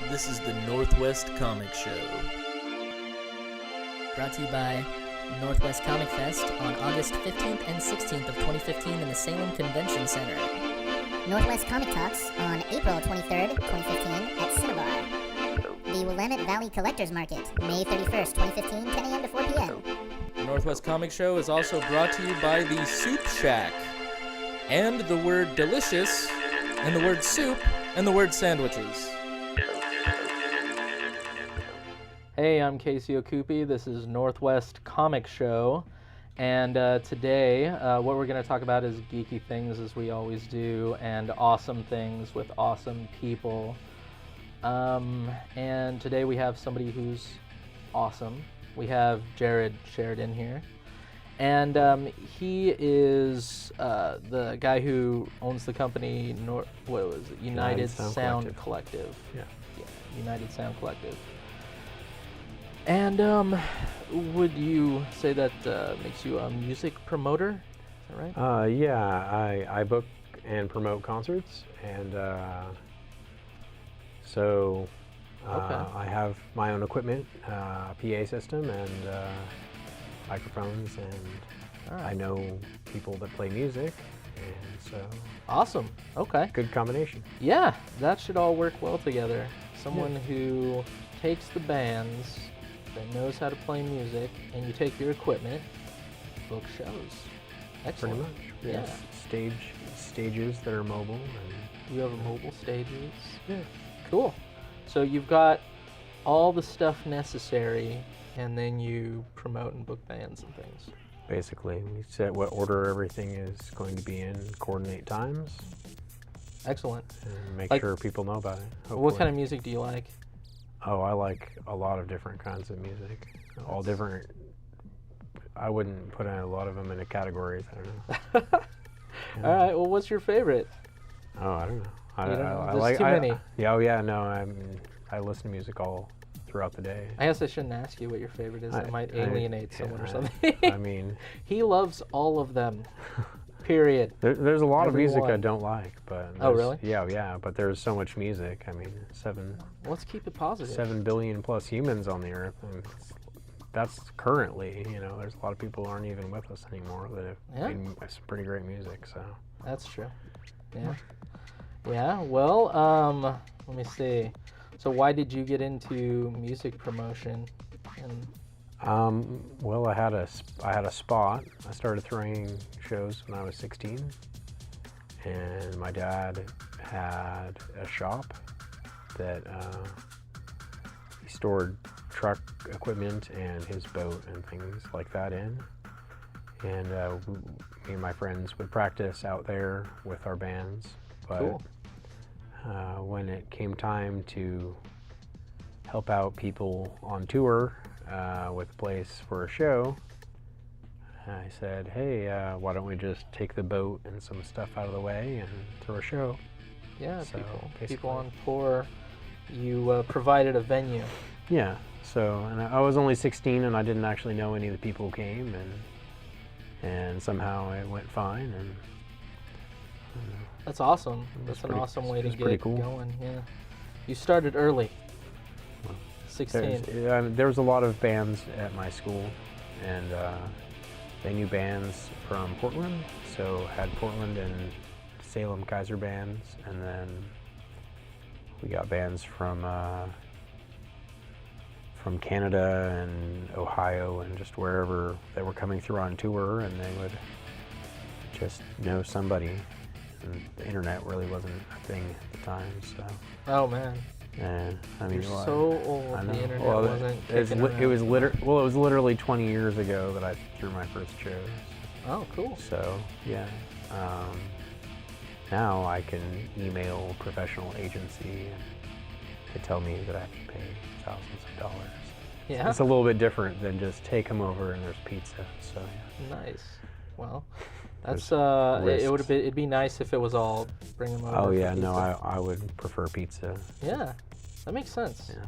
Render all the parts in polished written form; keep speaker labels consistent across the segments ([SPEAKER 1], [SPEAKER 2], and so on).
[SPEAKER 1] This is the Northwest Comic Show.
[SPEAKER 2] Brought to you by Northwest Comic Fest on August 15th and 16th of 2015 in the Salem Convention Center.
[SPEAKER 3] Northwest Comic Talks on April 23rd, 2015 at Cinnabar. The Willamette Valley Collectors Market, May 31st, 2015, 10 a.m. to 4 p.m.
[SPEAKER 1] The Northwest Comic Show is also brought to you by the Soup Shack. And the word delicious, and the word soup, and the word sandwiches. Hey, I'm Casey Okupi. This is Northwest Comic Show. And today, what we're going to talk about is geeky things, as we always do, and awesome things with awesome people. And today we have somebody who's awesome. We have Sheridan here. And he is the guy who owns the company, United Sound Collective. Yeah, United Sound Collective. And would you say that makes you a music promoter? Is that right?
[SPEAKER 4] Yeah, I book and promote concerts, and so I have my own equipment, PA system, and microphones, and I know people that play music, and so...
[SPEAKER 1] Awesome. Okay.
[SPEAKER 4] Good combination.
[SPEAKER 1] Yeah, that should all work well together. Someone who takes the bands, that knows how to play music, and you take your equipment, book shows. Excellent.
[SPEAKER 4] Pretty much. Yeah. Stages that are mobile. And
[SPEAKER 1] you have a mobile stages?
[SPEAKER 4] Yeah.
[SPEAKER 1] Cool. So you've got all the stuff necessary, and then you promote and book bands and things.
[SPEAKER 4] Basically, we set what order everything is going to be in, coordinate times.
[SPEAKER 1] Excellent.
[SPEAKER 4] And make sure people know about it. Hopefully.
[SPEAKER 1] What kind of music do you like?
[SPEAKER 4] Oh, I like a lot of different kinds of music. All different. I wouldn't put a lot of them into categories. I don't know.
[SPEAKER 1] All right. Well, what's your favorite?
[SPEAKER 4] Oh, I don't know. I
[SPEAKER 1] There's
[SPEAKER 4] like
[SPEAKER 1] too many.
[SPEAKER 4] I listen to music all throughout the day.
[SPEAKER 1] I guess I shouldn't ask you what your favorite is. That might alienate someone or something.
[SPEAKER 4] I mean,
[SPEAKER 1] he loves all of them. Period.
[SPEAKER 4] There's a lot of music I don't like, but
[SPEAKER 1] oh really?
[SPEAKER 4] Yeah. But there's so much music. I mean,
[SPEAKER 1] Let's keep it positive.
[SPEAKER 4] 7 billion plus humans on the earth, and that's currently. There's a lot of people who aren't even with us anymore that have made some pretty great music. So
[SPEAKER 1] that's true. Yeah. Yeah. Well, let me see. So why did you get into music promotion?
[SPEAKER 4] Well, I had a spot. I started throwing shows when I was 16, and my dad had a shop that he stored truck equipment and his boat and things like that in. And me and my friends would practice out there with our bands. But
[SPEAKER 1] cool.
[SPEAKER 4] When it came time to help out people on tour with a place for a show, I said, hey, why don't we just take the boat and some stuff out of the way and throw a show?
[SPEAKER 1] Yeah, so people on tour, you provided a venue.
[SPEAKER 4] Yeah, and I was only 16 and I didn't actually know any of the people who came, and somehow it went fine. And
[SPEAKER 1] that's awesome. That's an awesome way to get going. Yeah, you started early. 16.
[SPEAKER 4] There was a lot of bands at my school, and they knew bands from Portland, so had Portland and Salem Kaiser bands, and then we got bands from Canada and Ohio and just wherever they were coming through on tour, and they would just know somebody. And the internet really wasn't a thing at the time, so.
[SPEAKER 1] Oh man.
[SPEAKER 4] Yeah, I mean,
[SPEAKER 1] you're so old. The internet wasn't.
[SPEAKER 4] It was literally 20 years ago that I threw my first shows.
[SPEAKER 1] Oh, cool.
[SPEAKER 4] So yeah, now I can email a professional agency and they tell me that I have to pay thousands of dollars.
[SPEAKER 1] Yeah.
[SPEAKER 4] It's a little bit different than just take them over and there's pizza. So yeah.
[SPEAKER 1] Nice. Well, that's it'd be nice if it was all bring them over.
[SPEAKER 4] Oh yeah, no, I would prefer pizza.
[SPEAKER 1] Yeah, that makes sense.
[SPEAKER 4] Yeah.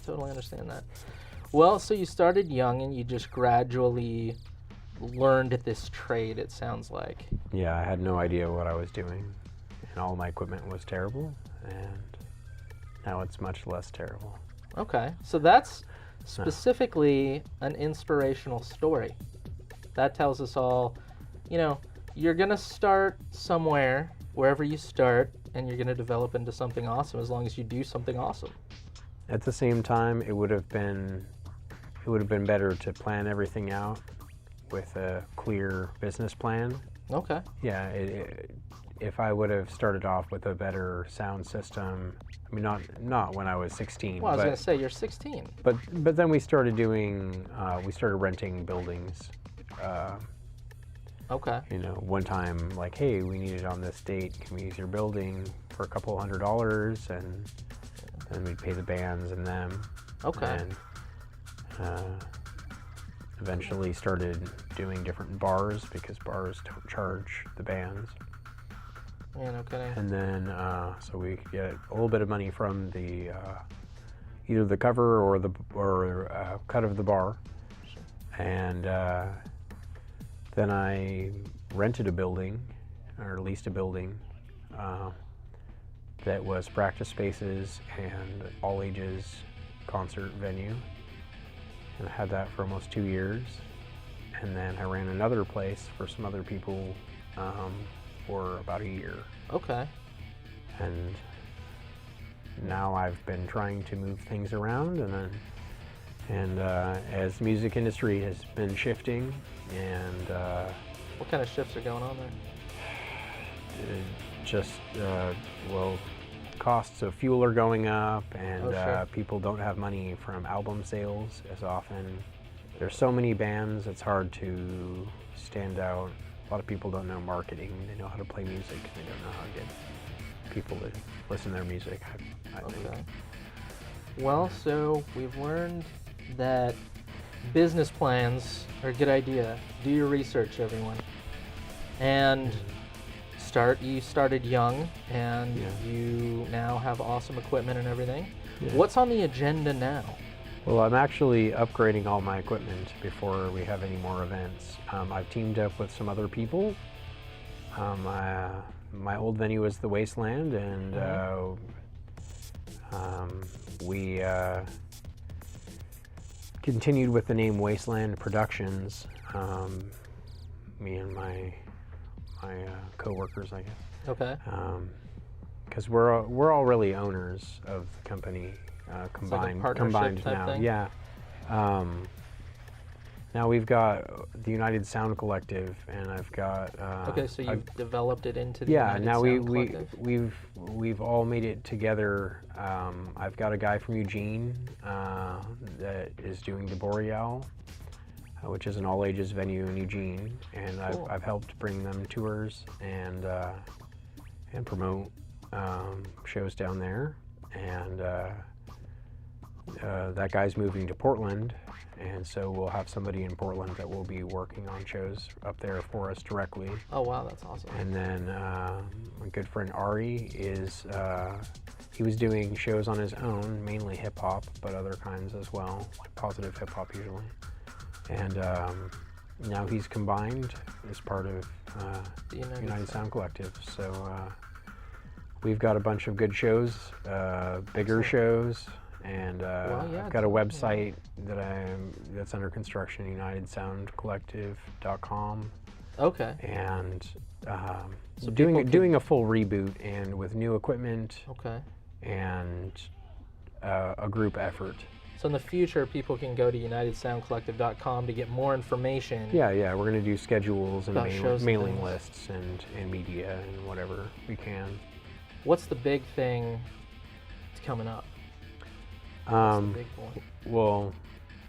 [SPEAKER 1] Totally understand that. Well, so you started young and you just gradually learned this trade, it sounds like.
[SPEAKER 4] Yeah, I had no idea what I was doing, and all my equipment was terrible, and Now it's much less terrible.
[SPEAKER 1] Okay, so that's specifically an inspirational story. That tells us all, you know, you're going to start somewhere, wherever you start, and you're going to develop into something awesome as long as you do something awesome.
[SPEAKER 4] At the same time, it would have been better to plan everything out with a clear business plan.
[SPEAKER 1] Okay.
[SPEAKER 4] Yeah, if I would have started off with a better sound system, I mean, not when I was 16.
[SPEAKER 1] Well, I was going to say, you're 16.
[SPEAKER 4] But then we started renting buildings.
[SPEAKER 1] Okay.
[SPEAKER 4] You know, one time, like, hey, we need it on this date. Can we use your building for a couple $100s? And then we'd pay the bands and them.
[SPEAKER 1] Okay.
[SPEAKER 4] And eventually started doing different bars because bars don't charge the bands.
[SPEAKER 1] Yeah, no kidding.
[SPEAKER 4] And then, so we could get a little bit of money from the either the cover or cut of the bar.
[SPEAKER 1] Sure.
[SPEAKER 4] And then I rented a building, or leased a building, that was practice spaces and all ages concert venue. And I had that for almost 2 years. And then I ran another place for some other people for about a year.
[SPEAKER 1] Okay.
[SPEAKER 4] And now I've been trying to move things around, and as the music industry has been shifting, and
[SPEAKER 1] What kind of shifts are going on there?
[SPEAKER 4] well, costs of fuel are going up, and
[SPEAKER 1] Sure.
[SPEAKER 4] people don't have money from album sales as often. There's so many bands, it's hard to stand out. A lot of people don't know marketing. They know how to play music, and they don't know how to get people to listen to their music, I think.
[SPEAKER 1] Okay. Well, so we've learned that business plans are a good idea. Do your research, everyone. And you started young, and
[SPEAKER 4] Yeah.
[SPEAKER 1] you now have awesome equipment and everything.
[SPEAKER 4] Yeah.
[SPEAKER 1] What's on the agenda now?
[SPEAKER 4] Well, I'm actually upgrading all my equipment before we have any more events. I've teamed up with some other people. My old venue is the Wasteland, and we continued with the name Wasteland Productions. Me and my co-workers, I guess,
[SPEAKER 1] Okay.
[SPEAKER 4] because we're all really owners of the company.
[SPEAKER 1] like a partnership
[SPEAKER 4] combined
[SPEAKER 1] type
[SPEAKER 4] now.
[SPEAKER 1] thing?
[SPEAKER 4] Yeah. Now we've got the United Sound Collective, and I've got.
[SPEAKER 1] Okay, so you've developed it into the
[SPEAKER 4] Yeah.
[SPEAKER 1] United
[SPEAKER 4] Now
[SPEAKER 1] Sound Collective?
[SPEAKER 4] we've all made it together. I've got a guy from Eugene that is doing the Boreal, which is an all ages venue in Eugene, and
[SPEAKER 1] Cool.
[SPEAKER 4] I've helped bring them tours and promote shows down there, and that guy's moving to Portland, and so we'll have somebody in Portland that will be working on shows up there for us directly.
[SPEAKER 1] Oh, wow, that's awesome.
[SPEAKER 4] And then my good friend Ari he was doing shows on his own, mainly hip hop, but other kinds as well, like positive hip hop usually. And now he's combined as part of
[SPEAKER 1] The
[SPEAKER 4] United Sound Collective. So we've got a bunch of good shows, bigger shows, and
[SPEAKER 1] yeah,
[SPEAKER 4] I've got a website that's under construction, unitedsoundcollective.com.
[SPEAKER 1] Okay.
[SPEAKER 4] And
[SPEAKER 1] So
[SPEAKER 4] doing a full reboot, and with new equipment
[SPEAKER 1] Okay.
[SPEAKER 4] and a group effort.
[SPEAKER 1] So in the future, people can go to unitedsoundcollective.com to get more information.
[SPEAKER 4] Yeah, we're going to do schedules and
[SPEAKER 1] About shows and
[SPEAKER 4] mailing
[SPEAKER 1] things.
[SPEAKER 4] lists and media and whatever we can.
[SPEAKER 1] What's the big thing that's coming up? What's the big one?
[SPEAKER 4] Well,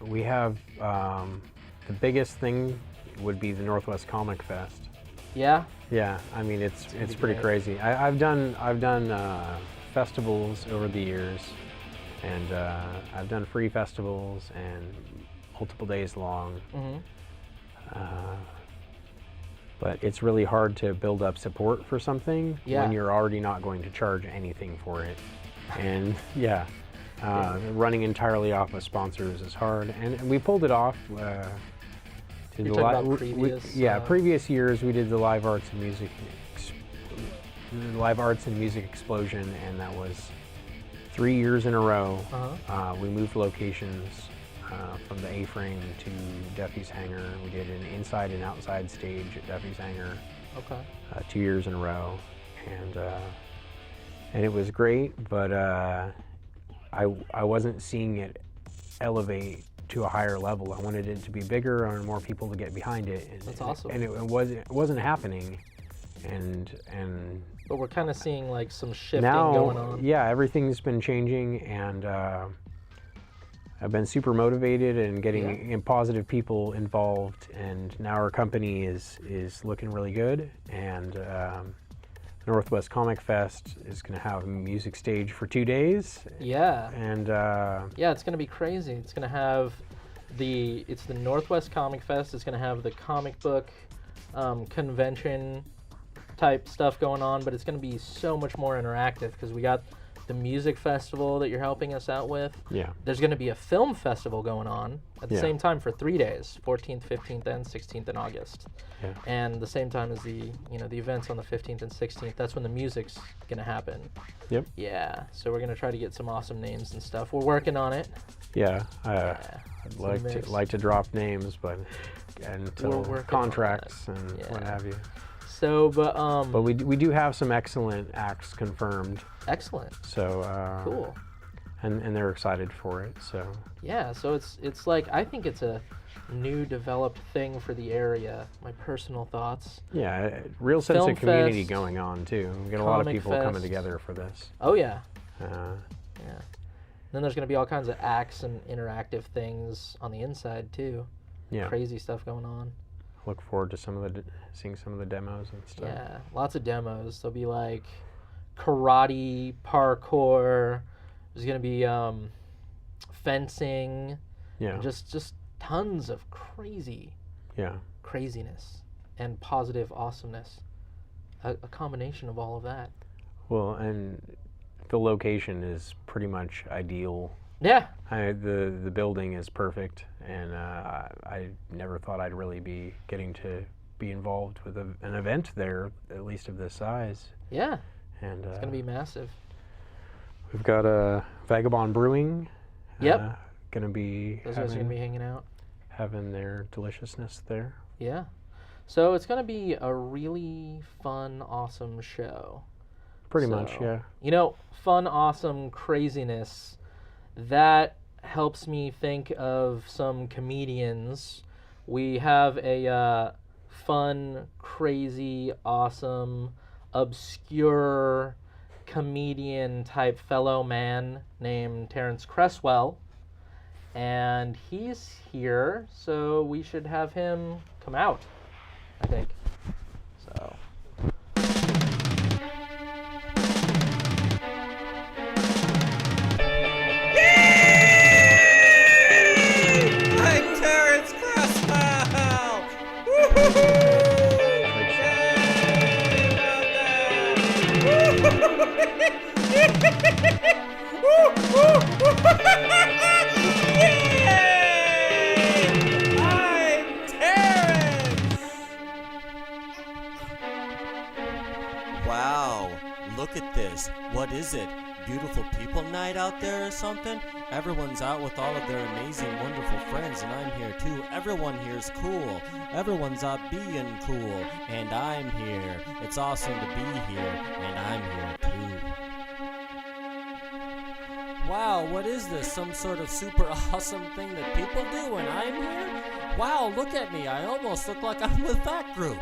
[SPEAKER 4] we have the biggest thing would be the Northwest Comic Fest.
[SPEAKER 1] Yeah?
[SPEAKER 4] Yeah, I mean it's
[SPEAKER 1] gonna be
[SPEAKER 4] pretty
[SPEAKER 1] great.
[SPEAKER 4] crazy. I've done festivals over the years, and I've done free festivals and multiple days long.
[SPEAKER 1] Mm-hmm.
[SPEAKER 4] But it's really hard to build up support for something
[SPEAKER 1] Yeah.
[SPEAKER 4] when you're already not going to charge anything for it. And running entirely off of sponsors is hard. And we pulled it off.
[SPEAKER 1] You're talking about previous,
[SPEAKER 4] previous years we did the Live Arts and Music Explosion, and that was 3 years in a row,
[SPEAKER 1] Uh-huh.
[SPEAKER 4] we moved locations from the A-frame to Duffy's Hangar. We did an inside and outside stage at Duffy's Hangar.
[SPEAKER 1] Okay.
[SPEAKER 4] 2 years in a row, and it was great, but I wasn't seeing it elevate to a higher level. I wanted it to be bigger and more people to get behind it. And,
[SPEAKER 1] That's awesome.
[SPEAKER 4] And it wasn't happening, and
[SPEAKER 1] But we're kind of seeing like some shifting
[SPEAKER 4] now,
[SPEAKER 1] going on.
[SPEAKER 4] yeah, everything's been changing, and I've been super motivated and getting positive people involved, and now our company is looking really good, and Northwest Comic Fest is going to have a music stage for 2 days.
[SPEAKER 1] Yeah.
[SPEAKER 4] And
[SPEAKER 1] Yeah, it's going to be crazy. It's going to have it's the Northwest Comic Fest. It's going to have the comic book convention type stuff going on, but it's going to be so much more interactive because we got the music festival that you're helping us out with.
[SPEAKER 4] yeah,
[SPEAKER 1] There's going to be a film festival going on at the
[SPEAKER 4] Yeah.
[SPEAKER 1] same time for 3 days, 14th, 15th, and 16th in August.
[SPEAKER 4] Yeah.
[SPEAKER 1] And the same time as the events on the 15th and 16th. That's when the music's going to happen.
[SPEAKER 4] Yep.
[SPEAKER 1] Yeah. So we're going to try to get some awesome names and stuff. We're working on it.
[SPEAKER 4] yeah.
[SPEAKER 1] Yeah,
[SPEAKER 4] I'd
[SPEAKER 1] it's a
[SPEAKER 4] like
[SPEAKER 1] mix.
[SPEAKER 4] to drop names, but until
[SPEAKER 1] working on
[SPEAKER 4] contracts and
[SPEAKER 1] Yeah.
[SPEAKER 4] what have you.
[SPEAKER 1] So, but
[SPEAKER 4] we do have some excellent acts confirmed.
[SPEAKER 1] excellent.
[SPEAKER 4] So
[SPEAKER 1] Cool.
[SPEAKER 4] and they're excited for it. So
[SPEAKER 1] Yeah, so it's like I think it's a new developed thing for the area. My personal thoughts.
[SPEAKER 4] yeah, real sense
[SPEAKER 1] Film
[SPEAKER 4] of community
[SPEAKER 1] fest,
[SPEAKER 4] going on too. We got a lot of
[SPEAKER 1] comic
[SPEAKER 4] people coming
[SPEAKER 1] fest.
[SPEAKER 4] together for this.
[SPEAKER 1] Oh yeah,
[SPEAKER 4] Uh,
[SPEAKER 1] yeah. Then there's gonna be all kinds of acts and interactive things on the inside too.
[SPEAKER 4] yeah,
[SPEAKER 1] Crazy stuff going on.
[SPEAKER 4] look forward to seeing some of the demos and stuff.
[SPEAKER 1] Yeah, lots of demos. There'll be like karate, parkour. There's gonna be fencing.
[SPEAKER 4] Yeah,
[SPEAKER 1] Just tons of craziness and positive awesomeness. A combination of all of that.
[SPEAKER 4] Well, and the location is pretty much ideal.
[SPEAKER 1] Yeah.
[SPEAKER 4] The building is perfect, and I never thought I'd really be getting to be involved with an event there, at least of this size.
[SPEAKER 1] Yeah.
[SPEAKER 4] And
[SPEAKER 1] It's gonna be massive.
[SPEAKER 4] we've got Vagabond Brewing.
[SPEAKER 1] Yep.
[SPEAKER 4] Gonna be
[SPEAKER 1] Those guys are gonna be hanging out.
[SPEAKER 4] having their deliciousness there.
[SPEAKER 1] Yeah. So it's gonna be a really fun, awesome show.
[SPEAKER 4] Pretty much,
[SPEAKER 1] So,
[SPEAKER 4] yeah.
[SPEAKER 1] You know, fun, awesome, craziness. That helps me think of some comedians. We have a fun, crazy, awesome, obscure comedian type fellow man named Terrence Creswell. And he's here, so we should have him come out, I think. So.
[SPEAKER 5] I'm Terrence Creswell! Woo-hoo-hoo! Yay about that! Yay! I'm Terrence! Wow, look at this. What is it? Beautiful people night out there or something? Everyone's out with all of their amazing, wonderful friends, and I'm here too. Everyone here's cool. Everyone's out being cool, and I'm here. It's awesome to be here, and I'm here too. Wow, what is this? Some sort of super awesome thing that people do when I'm here? Wow, look at me. I almost look like I'm with that group.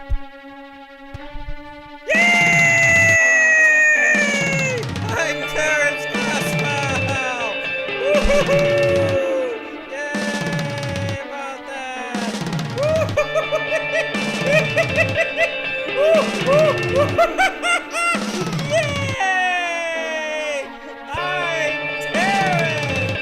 [SPEAKER 5] I'm Terrence Creswell! Woo-hoo-hoo! Yay about that! Yay! I'm Terrence!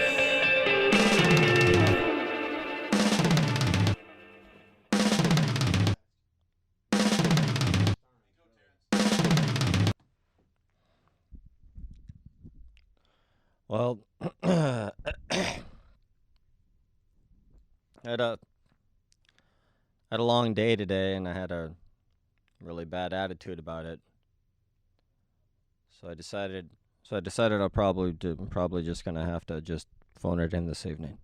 [SPEAKER 6] Well, had a long day today, and I had a really bad attitude about it. So I decided So I decided I'll probably just gonna have to just phone it in this evening.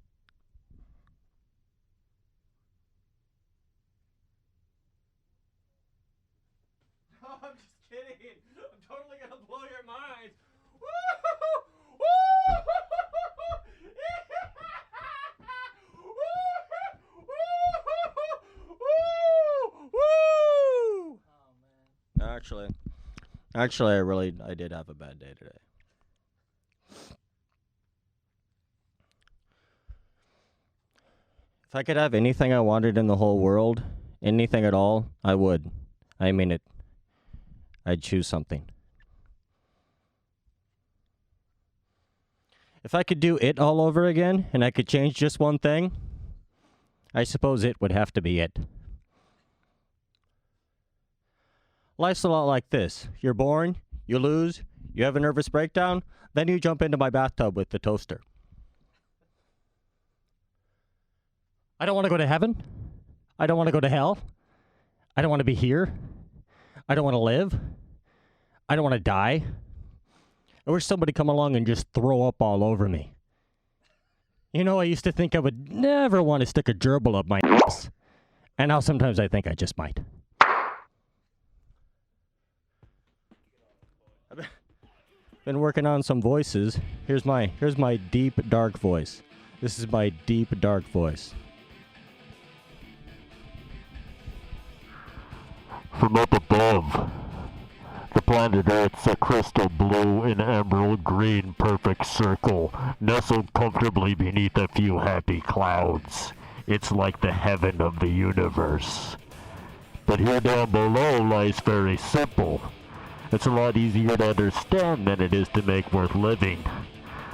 [SPEAKER 5] Oh, I'm just kidding. I'm totally gonna blow your mind.
[SPEAKER 6] Actually, I did have a bad day today. If I could have anything I wanted in the whole world, anything at all, I would. I mean it. I'd choose something. If I could do it all over again, and I could change just one thing, I suppose it would have to be it. Life's a lot like this. You're born, you lose, you have a nervous breakdown, then you jump into my bathtub with the toaster. I don't want to go to heaven. I don't want to go to hell. I don't want to be here. I don't want to live. I don't want to die. I wish somebody come along and just throw up all over me. You know, I used to think I would never want to stick a gerbil up my ass. And now sometimes I think I just might. I've been working on some voices. Here's my deep, dark voice. This is my deep, dark voice.
[SPEAKER 7] From up above, the planet Earth's a crystal blue and emerald green perfect circle, nestled comfortably beneath a few happy clouds. It's like the heaven of the universe. But here down below lies very simple. It's a lot easier to understand than it is to make worth living.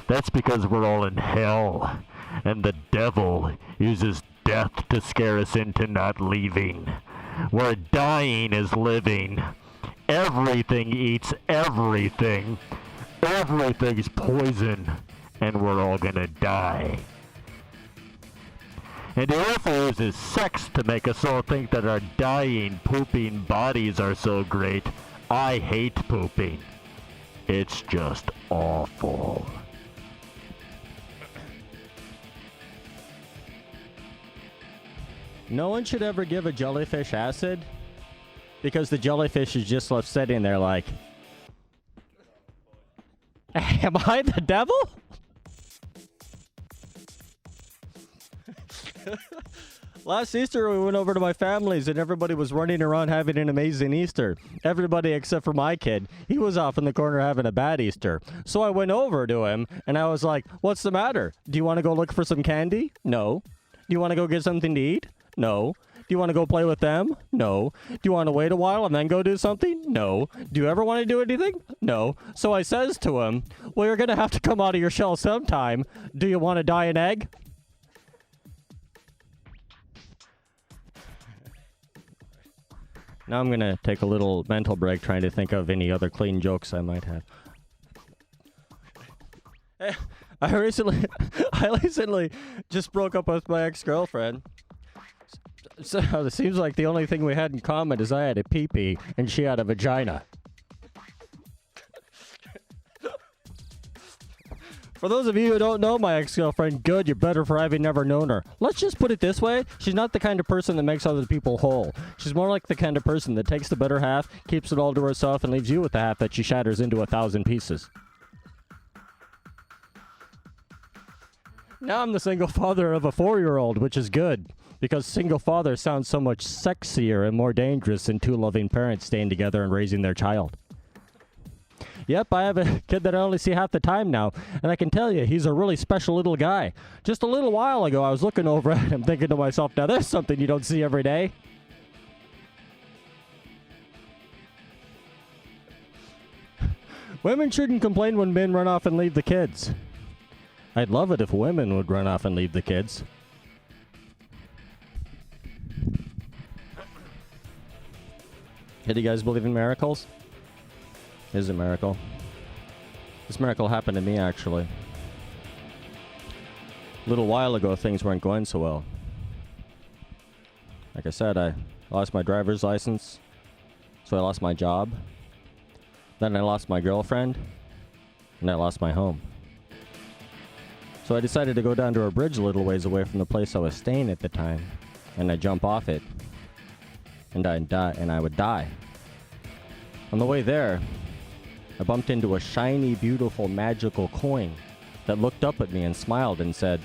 [SPEAKER 7] That's because we're all in hell, and the devil uses death to scare us into not leaving. Where dying is living. Everything eats everything. Everything's poison, and we're all gonna die. And he also uses sex to make us all think that our dying, pooping bodies are so great. I hate pooping. It's just awful.
[SPEAKER 6] No one should ever give a jellyfish acid, because the jellyfish is just left sitting there like, am I the devil? Last Easter we went over to my family's and everybody was running around having an amazing Easter. Everybody except for my kid. He was off in the corner having a bad Easter. So I went over to him and I was like, what's the matter? Do you want to go look for some candy? No. Do you want to go get something to eat? No. Do you want to go play with them? No. Do you want to wait a while and then go do something? No. Do you ever want to do anything? No. So I says to him, well, you're going to have to come out of your shell sometime. Do you want to dye an egg? Now I'm going to take a little mental break trying to think of any other clean jokes I might have. I recently just broke up with my ex-girlfriend. So it seems like the only thing we had in common is I had a pee-pee and she had a vagina. For those of you who don't know my ex-girlfriend, good, you're better for having never known her. Let's just put it this way, she's not the kind of person that makes other people whole. She's more like the kind of person that takes the better half, keeps it all to herself, and leaves you with the half that she shatters into 1,000 pieces. Now I'm the single father of a 4-year-old, which is good, because single father sounds so much sexier and more dangerous than two loving parents staying together and raising their child. Yep, I have a kid that I only see half the time now, and I can tell you, he's a really special little guy. Just a little while ago, I was looking over at him thinking to myself, now there's something you don't see every day. Women shouldn't complain when men run off and leave the kids. I'd love it if women would run off and leave the kids. Hey, do you guys believe in miracles? Is a miracle. This miracle happened to me, actually. A little while ago, things weren't going so well. Like I said, I lost my driver's license, so I lost my job. Then I lost my girlfriend. and I lost my home. So I decided to go down to a bridge a little ways away from the place I was staying at the time, and I jump off it, and I would die. On the way there, I bumped into a shiny, beautiful, magical coin that looked up at me and smiled and said,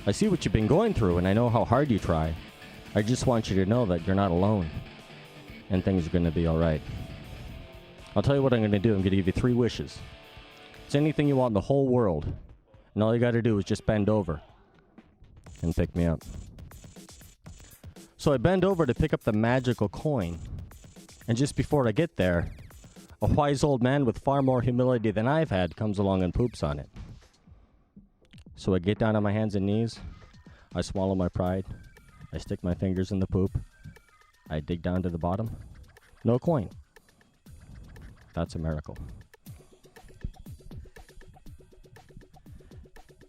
[SPEAKER 6] "I see what you've been going through, and I know how hard you try. I just want you to know that you're not alone, and things are going to be all right. I'll tell you what I'm going to do. I'm going to give you 3 wishes. It's anything you want in the whole world, and all you got to do is just bend over and pick me up." So I bend over to pick up the magical coin, and just before I get there, a wise old man with far more humility than I've had comes along and poops on it. So I get down on my hands and knees, I swallow my pride, I stick my fingers in the poop, I dig down to the bottom, no coin. That's a miracle.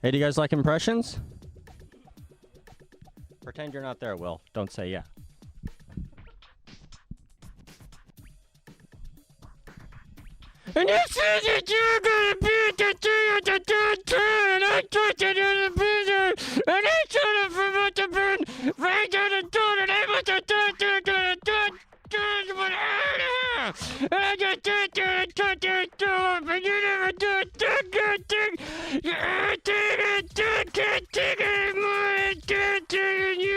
[SPEAKER 6] Hey, do you guys like impressions? Pretend you're not there, Will. Don't say yeah. And you said that you were gonna be the and I told you to be there, and I told him for to burn, right down the door, and I must have done but I got but you never do a good thing. You can't take it anymore. I can't take it.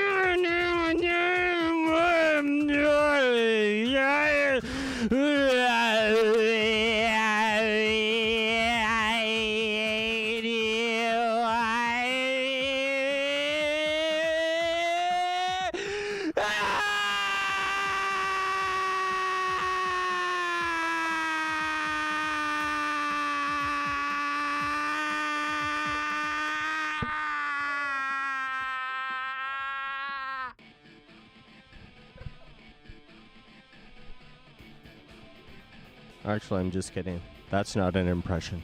[SPEAKER 6] Actually, I'm just kidding. That's not an impression.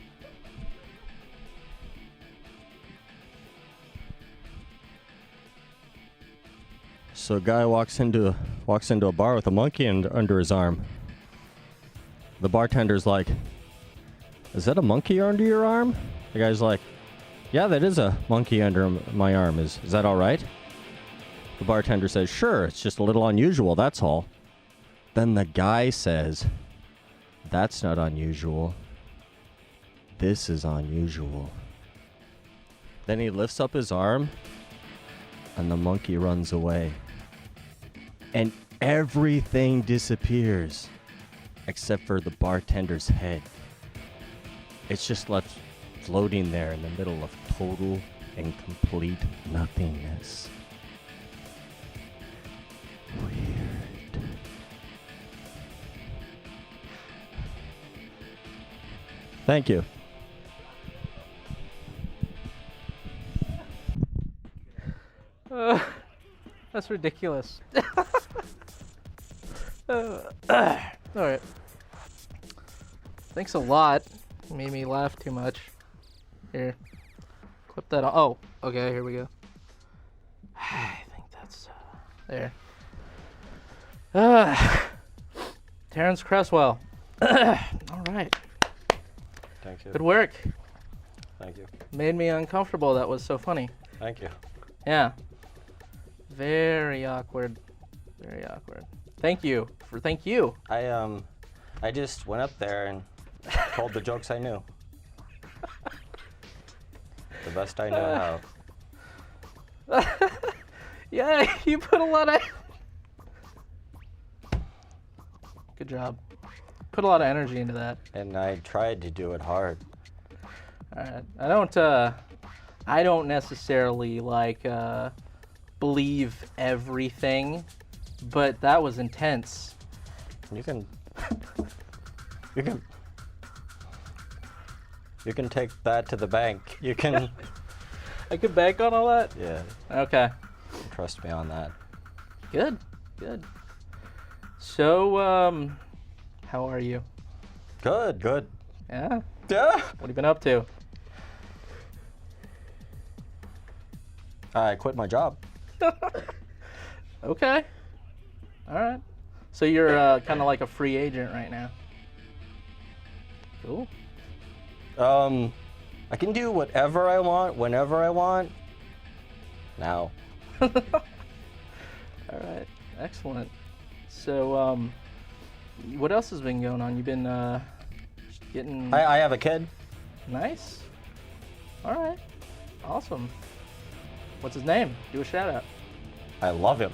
[SPEAKER 6] So a guy walks into a bar with a monkey under his arm. The bartender's like, "Is that a monkey under your arm?" The guy's like, "Yeah, that is a monkey under my arm. Is that all right?" The bartender says, "Sure, it's just a little unusual, that's all." Then the guy says, "That's not unusual. This is unusual." Then he lifts up his arm, and the monkey runs away. And everything disappears, except for the bartender's head. It's just left floating there in the middle of total and complete nothingness. Weird. Thank you.
[SPEAKER 1] That's ridiculous. Alright. Thanks a lot. Made me laugh too much. Here. Clip that on. Oh, okay, here we go. I think that's there. Terrence Creswell. Alright.
[SPEAKER 6] Thank you.
[SPEAKER 1] Good work.
[SPEAKER 6] Thank you.
[SPEAKER 1] Made me uncomfortable. That was so funny.
[SPEAKER 6] Thank you.
[SPEAKER 1] Yeah. Very awkward. Very awkward. Thank you.
[SPEAKER 6] I just went up there and told the jokes I knew. The best I know how.
[SPEAKER 1] Yeah, you put a lot of... Good job. Put a lot of energy into that.
[SPEAKER 6] And I tried to do it hard.
[SPEAKER 1] Alright. I don't necessarily believe everything, but that was intense.
[SPEAKER 6] You can take that to the bank. You can.
[SPEAKER 1] I could bank on all that?
[SPEAKER 6] Yeah.
[SPEAKER 1] Okay.
[SPEAKER 6] Trust me on that.
[SPEAKER 1] Good. So, how are you?
[SPEAKER 6] Good.
[SPEAKER 1] Yeah?
[SPEAKER 6] Yeah.
[SPEAKER 1] What have you been up to?
[SPEAKER 6] I quit my job.
[SPEAKER 1] Okay. Alright. So you're kind of like a free agent right now. Cool.
[SPEAKER 6] I can do whatever I want, whenever I want. Now.
[SPEAKER 1] All right, excellent. So, what else has been going on? You've been getting
[SPEAKER 6] I have a kid.
[SPEAKER 1] nice. All right, awesome. What's his name? Do a shout out.
[SPEAKER 6] I love him.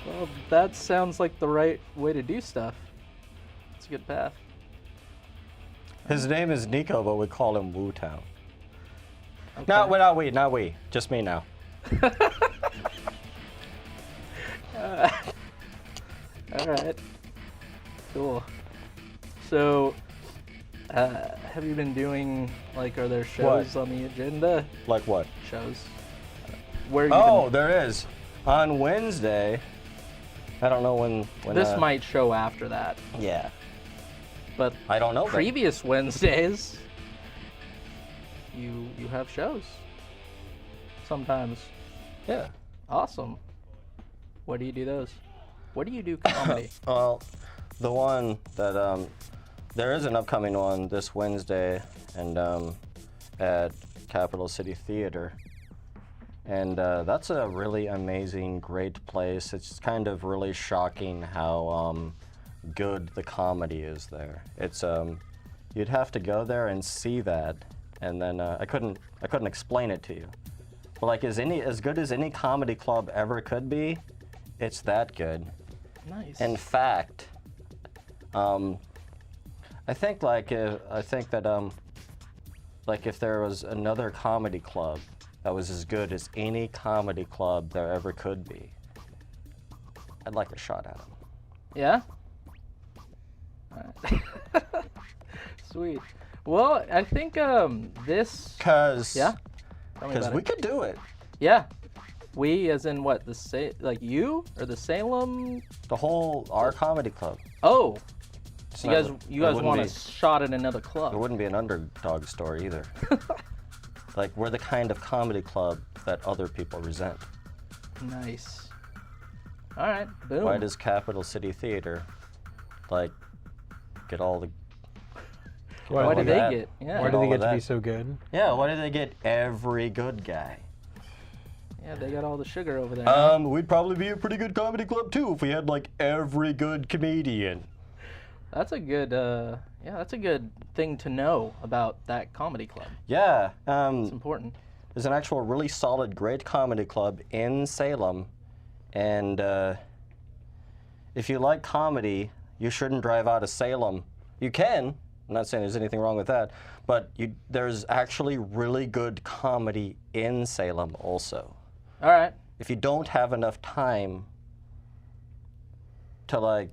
[SPEAKER 1] Well, that sounds like the right way to do stuff. It's a good path.
[SPEAKER 6] His name is Nico, but we call him Wu-Town.
[SPEAKER 1] Okay.
[SPEAKER 6] Not we. Just me now.
[SPEAKER 1] All right. Cool. So, have you been doing, like, are there shows
[SPEAKER 6] What?
[SPEAKER 1] on the agenda?
[SPEAKER 6] Like what?
[SPEAKER 1] Shows. Where you
[SPEAKER 6] Oh, there is. On Wednesday. I don't know when
[SPEAKER 1] this might show after that,
[SPEAKER 6] Yeah.
[SPEAKER 1] but
[SPEAKER 6] I don't know. then.
[SPEAKER 1] previous Wednesdays, you have shows. Sometimes.
[SPEAKER 6] Yeah.
[SPEAKER 1] Awesome. Where do you do those? Where do you do comedy?
[SPEAKER 6] Well, the one that there is an upcoming one this Wednesday, and at Capital City Theater, and that's a really amazing, great place. It's kind of really shocking how good the comedy is there. It's you'd have to go there and see that, and then I couldn't explain it to you. But like as good as any comedy club ever could be, it's that good.
[SPEAKER 1] Nice.
[SPEAKER 6] In fact, I think that if there was another comedy club that was as good as any comedy club there ever could be, I'd like a shot at them.
[SPEAKER 1] Yeah? Alright. Sweet. Well, I think this... Yeah? Tell me
[SPEAKER 6] Because
[SPEAKER 1] about
[SPEAKER 6] we
[SPEAKER 1] it.
[SPEAKER 6] could do it.
[SPEAKER 1] Yeah. We, as in what? Like you? Or the Salem?
[SPEAKER 6] Our comedy club.
[SPEAKER 1] Oh!
[SPEAKER 6] It's
[SPEAKER 1] You
[SPEAKER 6] not-
[SPEAKER 1] guys
[SPEAKER 6] it
[SPEAKER 1] want
[SPEAKER 6] wouldn't
[SPEAKER 1] a
[SPEAKER 6] be-
[SPEAKER 1] shot at another
[SPEAKER 6] It
[SPEAKER 1] club.
[SPEAKER 6] wouldn't be an underdog story either. Like, we're the kind of comedy club that other people resent.
[SPEAKER 1] Nice. Alright, boom.
[SPEAKER 6] Why does Capital City Theater, like, get all the...
[SPEAKER 1] Why do they get? Yeah.
[SPEAKER 4] Why do
[SPEAKER 6] all
[SPEAKER 4] they
[SPEAKER 6] of
[SPEAKER 4] get to be
[SPEAKER 6] that.
[SPEAKER 4] so good?
[SPEAKER 6] Yeah, why do they get every good guy?
[SPEAKER 1] Yeah, they got all the sugar over there.
[SPEAKER 6] We'd probably be a pretty good comedy club too if we had like every good comedian.
[SPEAKER 1] That's a good, that's a good thing to know about that comedy club.
[SPEAKER 6] Yeah,
[SPEAKER 1] It's important.
[SPEAKER 6] there's an actual really solid, great comedy club in Salem, and if you like comedy, you shouldn't drive out of Salem. You can. I'm not saying there's anything wrong with that, but there's actually really good comedy in Salem also.
[SPEAKER 1] All right.
[SPEAKER 6] If you don't have enough time to I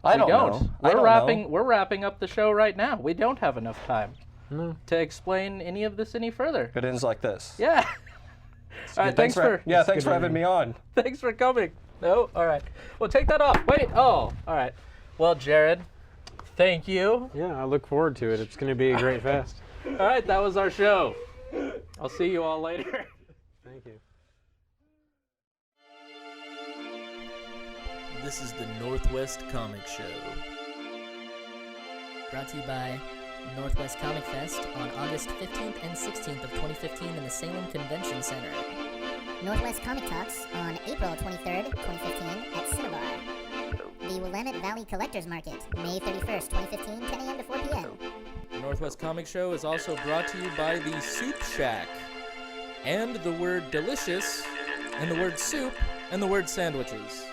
[SPEAKER 1] We
[SPEAKER 6] don't
[SPEAKER 1] don't.
[SPEAKER 6] know. I don't know.
[SPEAKER 1] We're wrapping up the show right now. We don't have enough time
[SPEAKER 4] No.
[SPEAKER 1] to explain any of this any further.
[SPEAKER 6] It ends like this.
[SPEAKER 1] Yeah. All right. Thanks for
[SPEAKER 6] thanks for having me on.
[SPEAKER 1] thanks for coming. No. All right. Well, take that off. Wait. Oh. All right. Well, Jared, thank you.
[SPEAKER 4] Yeah, I look forward to it. It's going to be a great fest.
[SPEAKER 1] All right. That was our show. I'll see you all later.
[SPEAKER 4] Thank you.
[SPEAKER 2] This is the Northwest Comic Show. Brought to you by Northwest Comic Fest on August 15th and 16th of 2015 in the Salem Convention Center.
[SPEAKER 3] Northwest Comic Talks on April 23rd, 2015 at Cinnabar. The Willamette Valley Collectors Market, May 31st, 2015, 10 a.m. to 4 p.m.
[SPEAKER 1] The Northwest Comic Show is also brought to you by the Soup Shack, and the word delicious, and the word soup, and the word sandwiches.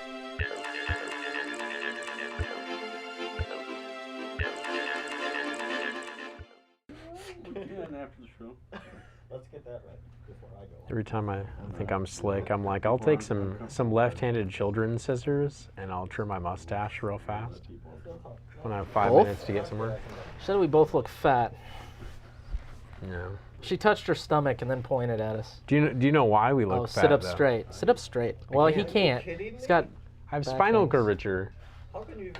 [SPEAKER 6] Let's get that right before I go.
[SPEAKER 4] Every time I think I'm slick, I'm like, I'll take some left-handed children's scissors and I'll trim my mustache real fast when I have 5
[SPEAKER 1] Both?
[SPEAKER 4] minutes to get somewhere.
[SPEAKER 1] She said we both look fat.
[SPEAKER 4] No.
[SPEAKER 1] She touched her stomach and then pointed at us.
[SPEAKER 4] Do you know why we look
[SPEAKER 1] Oh,
[SPEAKER 4] fat?
[SPEAKER 1] sit up
[SPEAKER 4] though?
[SPEAKER 1] straight. Sit up straight. Well, he can't. He's got.
[SPEAKER 4] I have
[SPEAKER 1] back
[SPEAKER 4] spinal
[SPEAKER 1] things.
[SPEAKER 4] curvature.
[SPEAKER 6] How can you...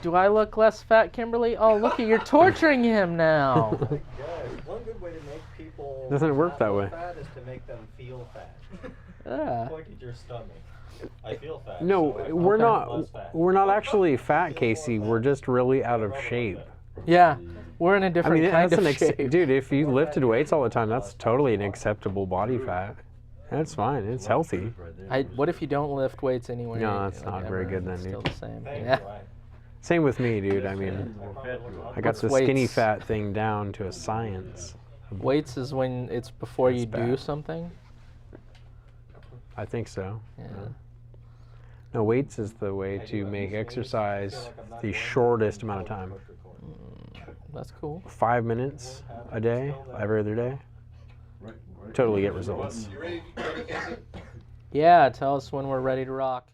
[SPEAKER 1] Do I look less fat, Kimberly? Oh, look at you're torturing him now.
[SPEAKER 6] One good way to make people
[SPEAKER 4] Doesn't work that way.
[SPEAKER 6] fat is to make them feel fat.
[SPEAKER 1] Yeah.
[SPEAKER 6] Point at your stomach. I feel fat.
[SPEAKER 4] No, we're
[SPEAKER 1] Okay.
[SPEAKER 4] not. We're not actually fat, Casey. We're just really out of shape.
[SPEAKER 1] Yeah, we're in a
[SPEAKER 4] I
[SPEAKER 1] different
[SPEAKER 4] mean,
[SPEAKER 1] kind
[SPEAKER 4] that's
[SPEAKER 1] of
[SPEAKER 4] an
[SPEAKER 1] shape.
[SPEAKER 4] dude. If you lifted weights all the time, that's totally an acceptable body fat. That's fine. It's healthy.
[SPEAKER 1] What if you don't lift weights anyway?
[SPEAKER 4] No, that's
[SPEAKER 1] like,
[SPEAKER 4] not very
[SPEAKER 1] ever?
[SPEAKER 4] good then,
[SPEAKER 1] It's still
[SPEAKER 4] dude.
[SPEAKER 1] the same. Yeah.
[SPEAKER 4] Same with me, dude. I mean, I got
[SPEAKER 1] What's
[SPEAKER 4] the skinny
[SPEAKER 1] weights?
[SPEAKER 4] fat thing down to a science.
[SPEAKER 1] Weights is when it's before
[SPEAKER 4] That's
[SPEAKER 1] you do
[SPEAKER 4] bad.
[SPEAKER 1] something.
[SPEAKER 4] I think so.
[SPEAKER 1] Yeah.
[SPEAKER 4] No, weights is the way to make exercise the shortest amount of time.
[SPEAKER 1] That's cool.
[SPEAKER 4] 5 minutes a day, every other day. Totally get results.
[SPEAKER 1] Yeah, tell us when we're ready to rock.